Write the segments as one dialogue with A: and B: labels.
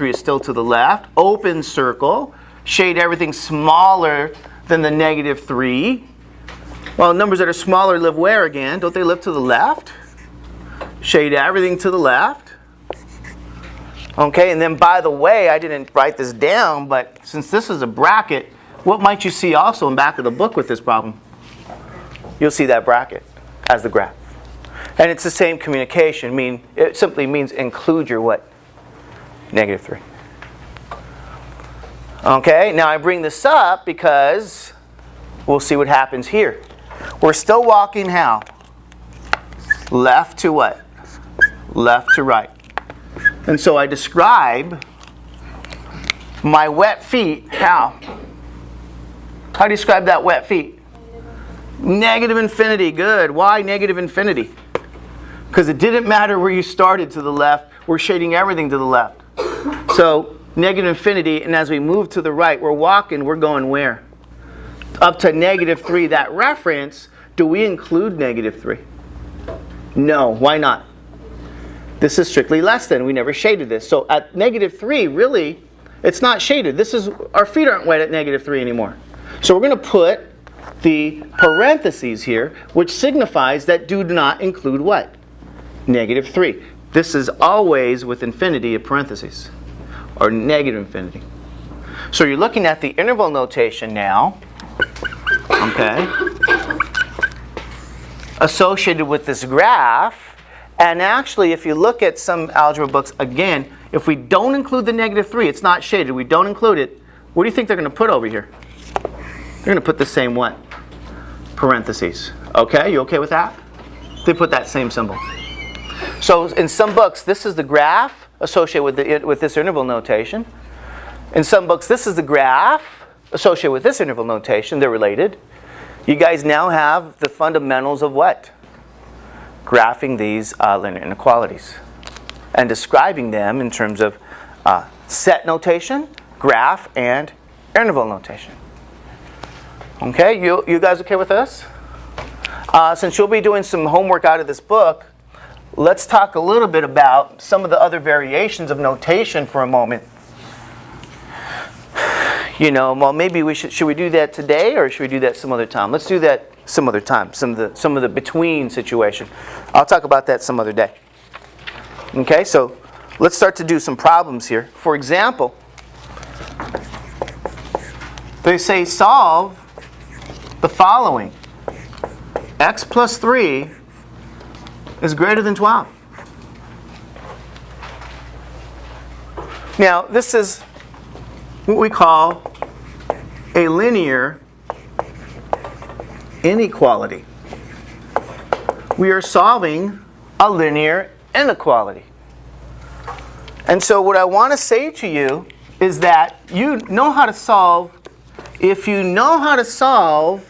A: 3 is still to the left. Open circle. Shade everything smaller than the negative 3. Well, numbers that are smaller live where again? Don't they live to the left? Shade everything to the left. Okay, and then by the way, I didn't write this down, but since this is a bracket, what might you see also in back of the book with this problem? You'll see that bracket as the graph. And it's the same communication. It simply means include your what? Negative 3. Okay, now I bring this up because we'll see what happens here. We're still walking how? Left to what? Left to right. And so I describe my wet feet how? How do you describe that wet feet? Negative infinity. Good. Why negative infinity? Because it didn't matter where you started to the left. We're shading everything to the left. So negative infinity, and as we move to the right, we're going where? Up to negative 3. That reference, do we include negative 3? No. Why not? This is strictly less than. We never shaded this. So at negative 3, really, it's not shaded. Our feet aren't wet at negative 3 anymore. So we're going to put the parentheses here, which signifies that do not include what? Negative 3. This is always with infinity of parentheses, or negative infinity. So you're looking at the interval notation now, okay, associated with this graph. And actually, if you look at some algebra books, again, if we don't include the negative 3, it's not shaded, we don't include it, what do you think they're going to put over here? They're going to put the same what? Parentheses. Okay, you okay with that? They put that same symbol. So in some books, this is the graph associated with this interval notation. In some books, this is the graph associated with this interval notation. They're related. You guys now have the fundamentals of what? Graphing these linear inequalities and describing them in terms of set notation, graph, and interval notation. Okay, you guys okay with this? Since you'll be doing some homework out of this book, let's talk a little bit about some of the other variations of notation for a moment. Well, maybe should we do that today, or should we do that some other time? Let's do that some other time. Some of the between situation. I'll talk about that some other day. Okay, so let's start to do some problems here. For example, they say solve the following. X plus 3 is greater than 12. Now, this is what we call a linear inequality. We are solving a linear inequality. And so what I want to say to you is that you know how to solve, if you know how to solve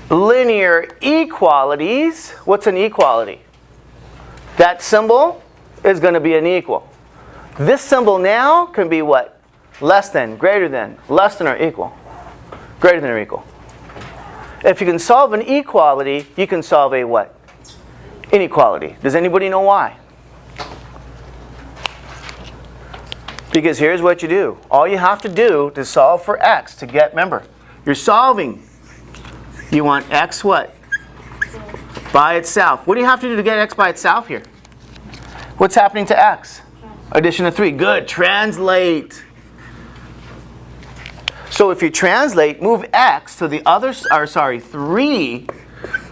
A: linear equalities. What's an equality? That symbol is going to be an equal. This symbol now can be what? Less than, greater than, less than or equal. Greater than or equal. If you can solve an equality, you can solve a what? Inequality. Does anybody know why? Because here's what you do. All you have to do to solve for x, to get, remember, you're solving. You want x what? By itself. What do you have to do to get x by itself here? What's happening to x? Addition of 3. Good. Translate. So if you translate, move x to the other, 3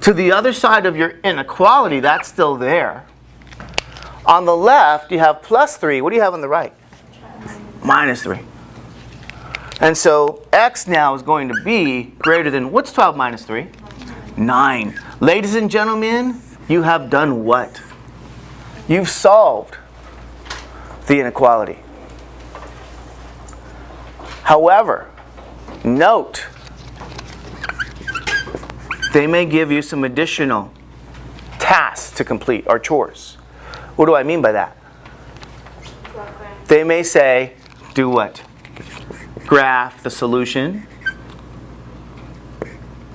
A: to the other side of your inequality. That's still there. On the left, you have plus 3. What do you have on the right? Minus 3. And so x now is going to be greater than, what's 12 minus 3? 9. Ladies and gentlemen, you have done what? You've solved the inequality. However, note, they may give you some additional tasks to complete, or chores. What do I mean by that? They may say, do what? Graph the solution.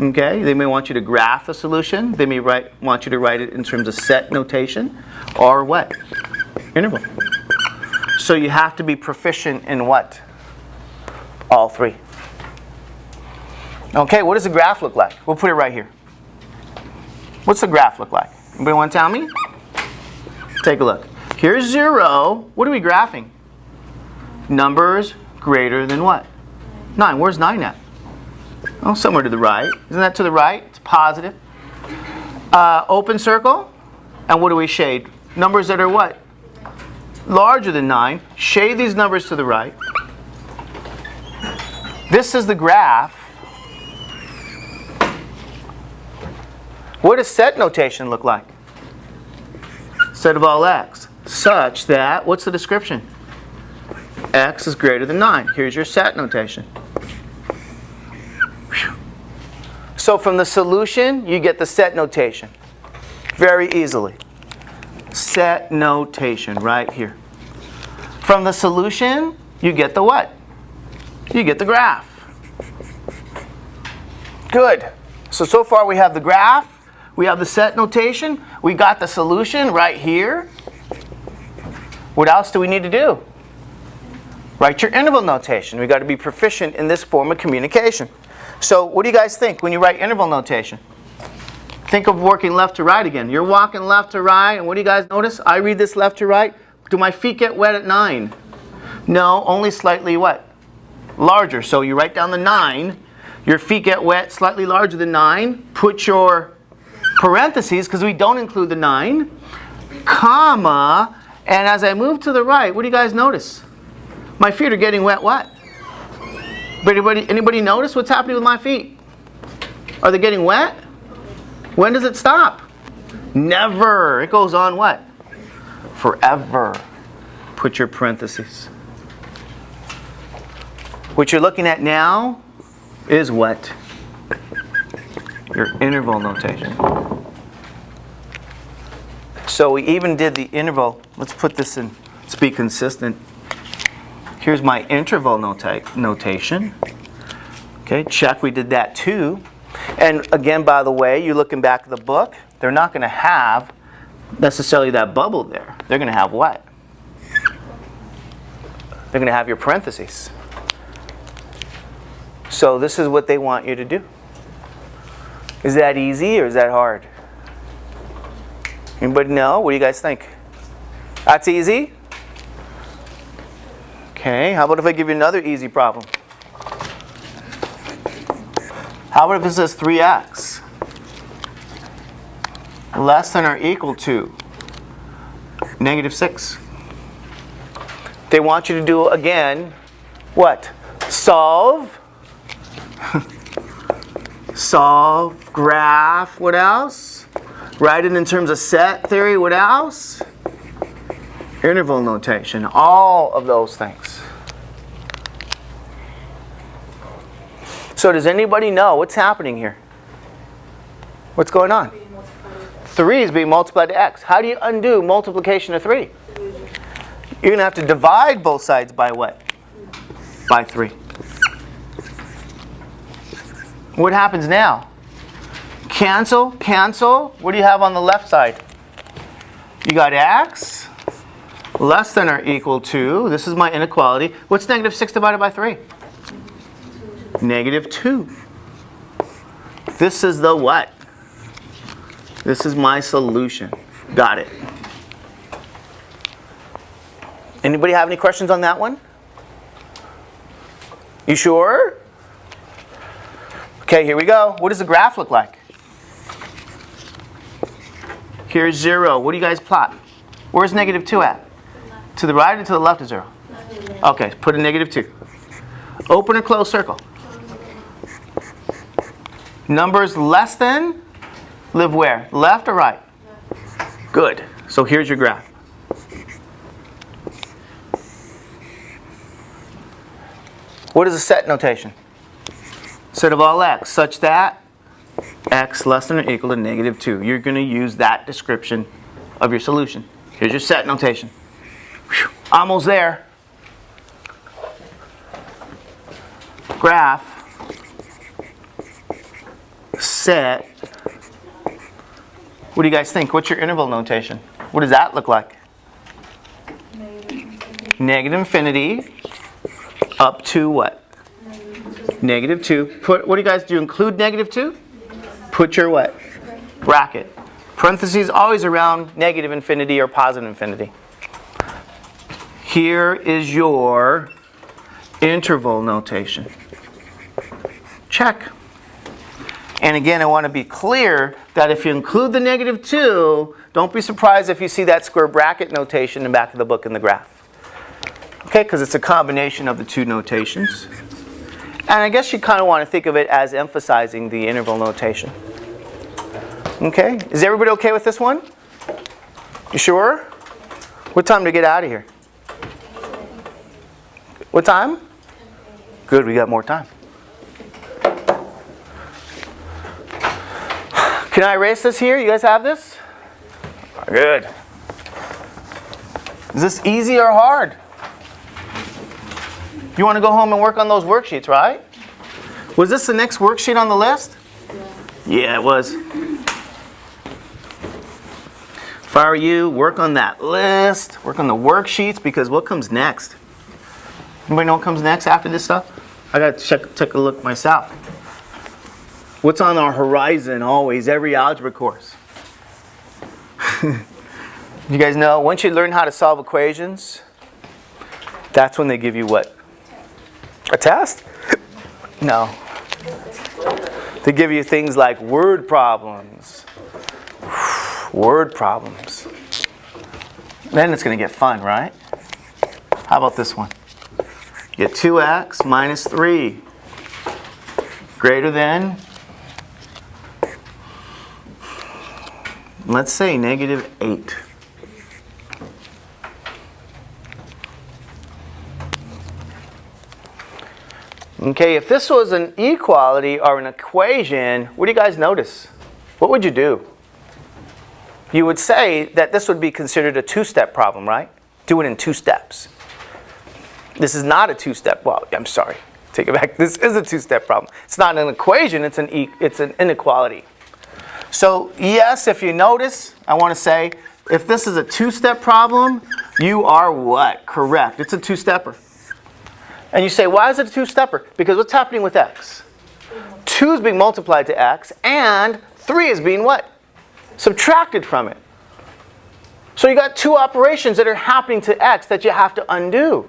A: Okay, they may want you to graph the solution. They may want you to write it in terms of set notation, or what? Interval. So you have to be proficient in what? All three. Okay, what does the graph look like? We'll put it right here. What's the graph look like? Anybody want to tell me? Take a look. Here's 0. What are we graphing? Numbers greater than what? 9. Where's 9 at? Oh, somewhere to the right. Isn't that to the right? It's positive. Open circle. And what do we shade? Numbers that are what? Larger than 9. Shade these numbers to the right. This is the graph. What does set notation look like? Set of all x. Such that, what's the description? X is greater than 9. Here's your set notation. Whew. So from the solution, you get the set notation. Very easily. Set notation right here. From the solution, you get the what? You get the graph. Good. So far we have the graph. We have the set notation. We got the solution right here. What else do we need to do? Write your interval notation. We've got to be proficient in this form of communication. So what do you guys think when you write interval notation? Think of working left to right again. You're walking left to right, and what do you guys notice? I read this left to right. Do my feet get wet at 9? No, only slightly what? Larger. So you write down the 9. Your feet get wet, slightly larger than 9. Put your parentheses, because we don't include the 9, comma, and as I move to the right, what do you guys notice? My feet are getting wet what? But anybody notice what's happening with my feet? Are they getting wet? When does it stop? Never. It goes on what? Forever. Put your parentheses. What you're looking at now is what? Your interval notation. So we even did the interval. Let's put this in. Let's be consistent. Here's my interval notation. Okay, check. We did that too. And again, by the way, you're looking back at the book. They're not going to have necessarily that bubble there. They're going to have what? They're going to have your parentheses. So this is what they want you to do. Is that easy or is that hard? Anybody know? What do you guys think? That's easy? Okay, how about if I give you another easy problem? How about if it says 3x less than or equal to -6? They want you to do, again, what? Solve. Solve, graph, what else? Write it in terms of set theory, what else? Interval notation, all of those things. So does anybody know what's happening here? What's going on? 3 is being multiplied to x. How do you undo multiplication of 3? You're going to have to divide both sides by what? By 3. What happens now? Cancel, cancel. What do you have on the left side? You got x less than or equal to, this is my inequality. What's -6 divided by 3? -2. This is the what? This is my solution. Got it. Anybody have any questions on that one? You sure? Okay, here we go. What does the graph look like? Here's 0. What do you guys plot? Where's -2 at? To the right or to the left of 0? Okay, put a -2. Open or close circle? Numbers less than live where? Left or right? Good. So here's your graph. What is the set notation? Set of all x, such that x less than or equal to -2. You're going to use that description of your solution. Here's your set notation. Whew, almost there. Graph, set. What do you guys think? What's your interval notation? What does that look like? negative infinity up to what? Negative 2. What do you guys do? Include negative 2? Put your what? Bracket. Parentheses always around negative infinity or positive infinity. Here is your interval notation. Check. And again, I want to be clear that if you include the negative 2, don't be surprised if you see that square bracket notation in the back of the book in the graph. Okay, because it's a combination of the two notations. And I guess you kind of want to think of it as emphasizing the interval notation. Okay, is everybody okay with this one? You sure? What time to get out of here? What time? Good, we got more time. Can I erase this here? You guys have this? Good. Is this easy or hard? You want to go home and work on those worksheets, right? Was this the next worksheet on the list? Yeah, it was. If I were you, work on that list. Work on the worksheets, because what comes next? Anybody know what comes next after this stuff? I got to take a look myself. What's on our horizon always, every algebra course? You guys know, once you learn how to solve equations, that's when they give you what? A test? No. They give you things like word problems. Word problems. Then it's going to get fun, right? How about this one? You get 2x minus 3 greater than, let's say, negative 8. Okay, if this was an equality or an equation, what do you guys notice? What would you do? You would say that this would be considered a two-step problem, right? Do it in 2 steps. This is not a 2-step, well, I'm sorry, take it back. This is a 2-step problem. It's not an equation, it's an inequality. So yes, if you notice, I want to say, if this is a 2-step problem, you are what? Correct. It's a 2-stepper. And you say, why is it a 2-stepper? Because what's happening with x? 2 is being multiplied to x, and 3 is being what? Subtracted from it. So you got 2 operations that are happening to x that you have to undo.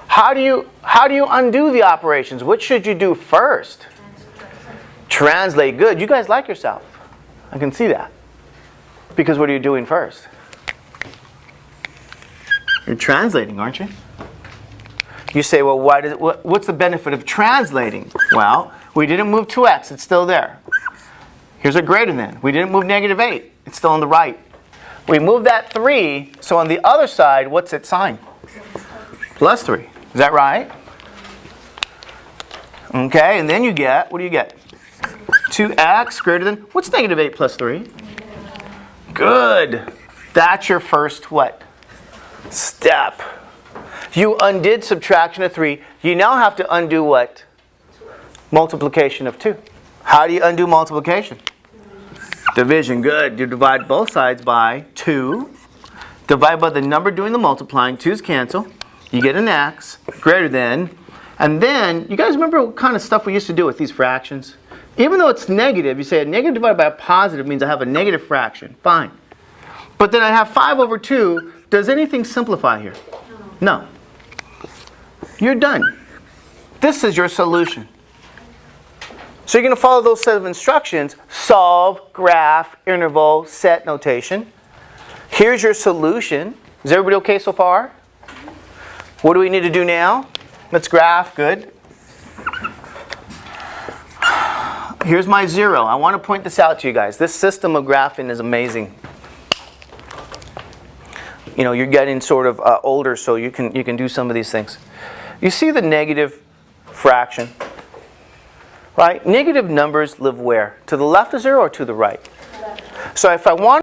A: How do you undo the operations? What should you do first? Translate. Good. You guys like yourself. I can see that. Because what are you doing first? You're translating, aren't you? You say, well, what's the benefit of translating? Well, we didn't move 2x. It's still there. Here's a greater than. We didn't move negative 8. It's still on the right. We moved that 3. So on the other side, what's its sign? Plus 3. Is that right? Okay, and then you get, what do you get? 2x greater than, what's negative 8 plus 3? Good. That's your first what? Step. You undid subtraction of 3. You now have to undo what? Multiplication of 2. How do you undo multiplication? Division. Good. You divide both sides by 2. Divide by the number doing the multiplying. 2's cancel. You get an x greater than. And then, you guys remember what kind of stuff we used to do with these fractions? Even though it's negative, you say a negative divided by a positive means I have a negative fraction. Fine. But then I have 5 over 2. Does anything simplify here? No. You're done. This is your solution. So you're going to follow those set of instructions. Solve, graph, interval, set notation. Here's your solution. Is everybody okay so far? What do we need to do now? Let's graph. Good. Here's my 0. I want to point this out to you guys. This system of graphing is amazing. You know, you're getting sort of older, so you can do some of these things. You see the negative fraction, right? Negative numbers live where? To the left of 0 or to the right? So if I want